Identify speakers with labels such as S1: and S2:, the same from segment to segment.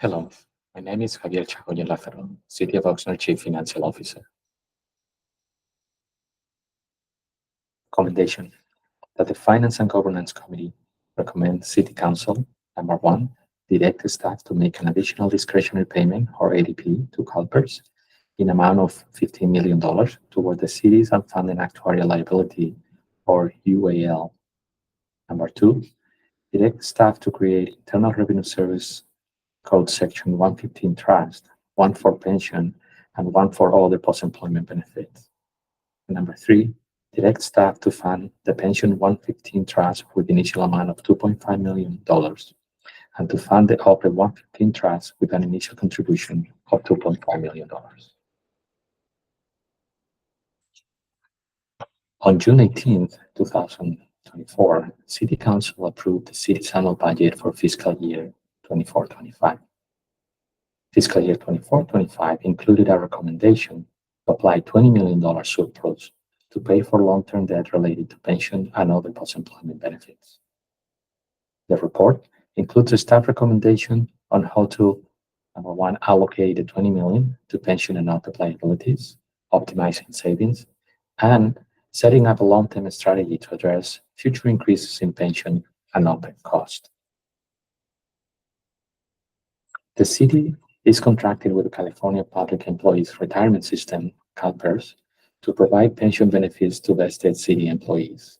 S1: Hello, my name is Javier Chagoyen Lázaro, City of Oxnard Chief Financial Officer. Recommendation that the Finance and Governance Committee recommends City Council, number one, direct staff to make an additional discretionary payment, or ADP, to CalPERS in amount of $15 million toward the city's unfunded actuarial liability, or UAL. Number two, direct staff to create Internal Revenue Service Code Section 115 trust, one for pension and one for other post-employment benefits. And number three, direct staff to fund the pension 115 trust with initial amount of $2.5 million and to fund the OPRE 115 trust with an initial contribution of $2.5 million. On June 18th, 2024, City Council approved the city's annual budget for fiscal year 24-25. Fiscal year 24-25 included a recommendation to apply $20 million surplus to pay for long-term debt related to pension and other post-employment benefits. The report includes a staff recommendation on how to, number one, allocate the $20 million to pension and other liabilities, optimizing savings, and setting up a long-term strategy to address future increases in pension and OPEX cost. The city is contracted with the California Public Employees Retirement System, CalPERS, to provide pension benefits to vested city employees.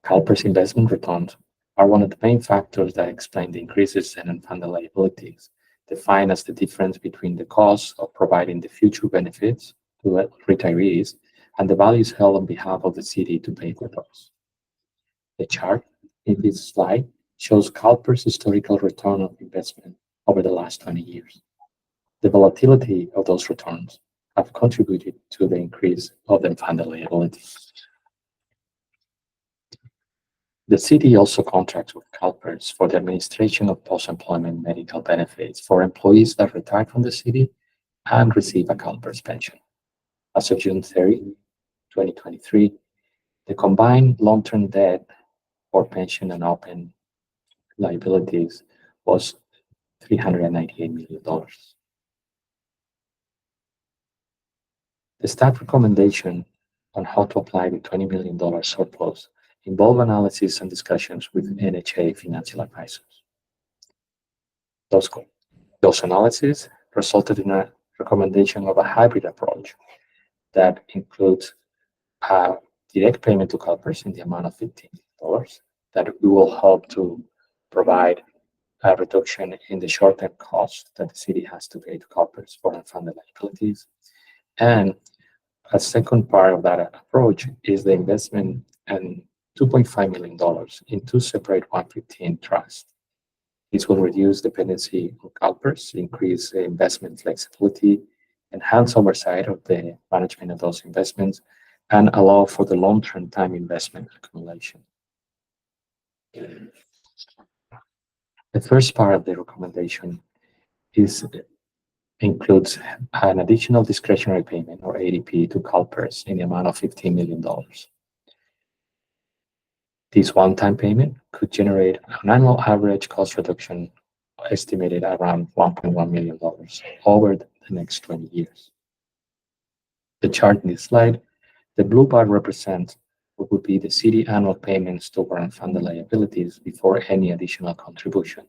S1: CalPERS investment returns are one of the main factors that explain the increases in unfunded liabilities, defined as the difference between the cost of providing the future benefits to retirees and the values held on behalf of the city to pay for those. The chart in this slide shows CalPERS' historical return on investment over the last 20 years. The volatility of those returns have contributed to the increase of the unfunded liabilities. The city also contracts with CalPERS for the administration of post-employment medical benefits for employees that retire from the city and receive a CalPERS pension. As of June 30, 2023, the combined long-term debt for pension and open liabilities was $398 million. The staff recommendation on how to apply the $20 million surplus involve analysis and discussions with NHA financial advisors. Those analyses resulted in a recommendation of a hybrid approach that includes a direct payment to CalPERS in the amount of $15 million that will help to provide a reduction in the short-term cost that the city has to pay to CalPERS for unfunded liabilities. And a second part of that approach is the investment and $2.5 million in two separate 115 trusts. This will reduce dependency on CalPERS, increase investment flexibility, enhance oversight of the management of those investments, and allow for the long-term time investment accumulation. The first part of the recommendation includes an additional discretionary payment, or ADP, to CalPERS in the amount of $15 million. This one-time payment could generate an annual average cost reduction estimated around $1.1 million over the next 20 years. The chart in this slide, the blue bar represents what would be the city annual payments toward unfunded liabilities before any additional contribution,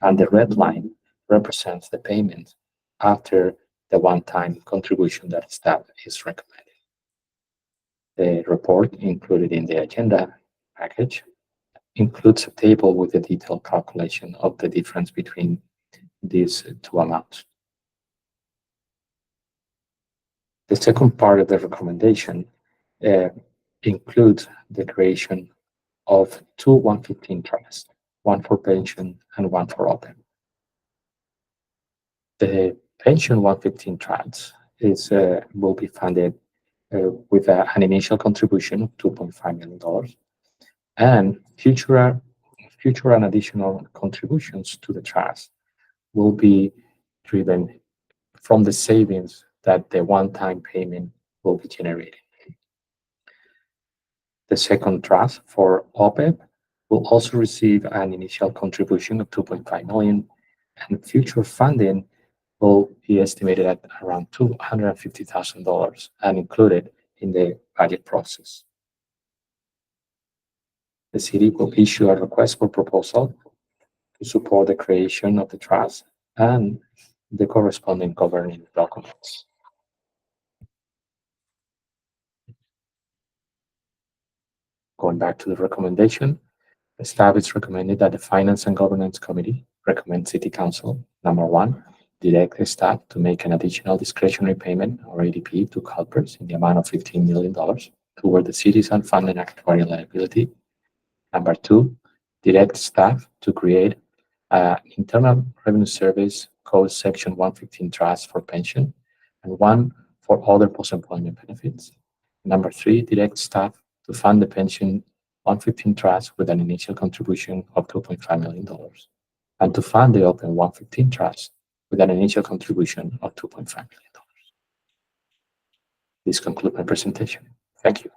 S1: and the red line represents the payment after the one-time contribution that staff is recommending. The report included in the agenda package includes a table with a detailed calculation of the difference between these two amounts. The second part of the recommendation includes the creation of two 115 trusts, one for pension and one for open. The pension 115 trust will be funded with an initial contribution of $2.5 million, and future and additional contributions to the trust will be driven from the savings that the one-time payment will be generating. The second trust for OPEB will also receive an initial contribution of $2.5 million, and future funding will be estimated at around $250,000 and included in the budget process. The city will issue a request for proposal to support the creation of the trust and the corresponding governing documents. Going back to the recommendation, the staff is recommended that the Finance and Governance Committee recommend City Council, number one, direct the staff to make an additional discretionary payment or ADP to CalPERS in the amount of $15 million toward the city's unfunded actuarial liability. Number two, direct staff to create an Internal Revenue Service Code Section 115 trust for pension and one for other post-employment benefits. Number three, direct staff to fund the pension 115 trust with an initial contribution of $2.5 million and to fund the open 115 trust with an initial contribution of $2.5 million. This concludes my presentation. Thank you.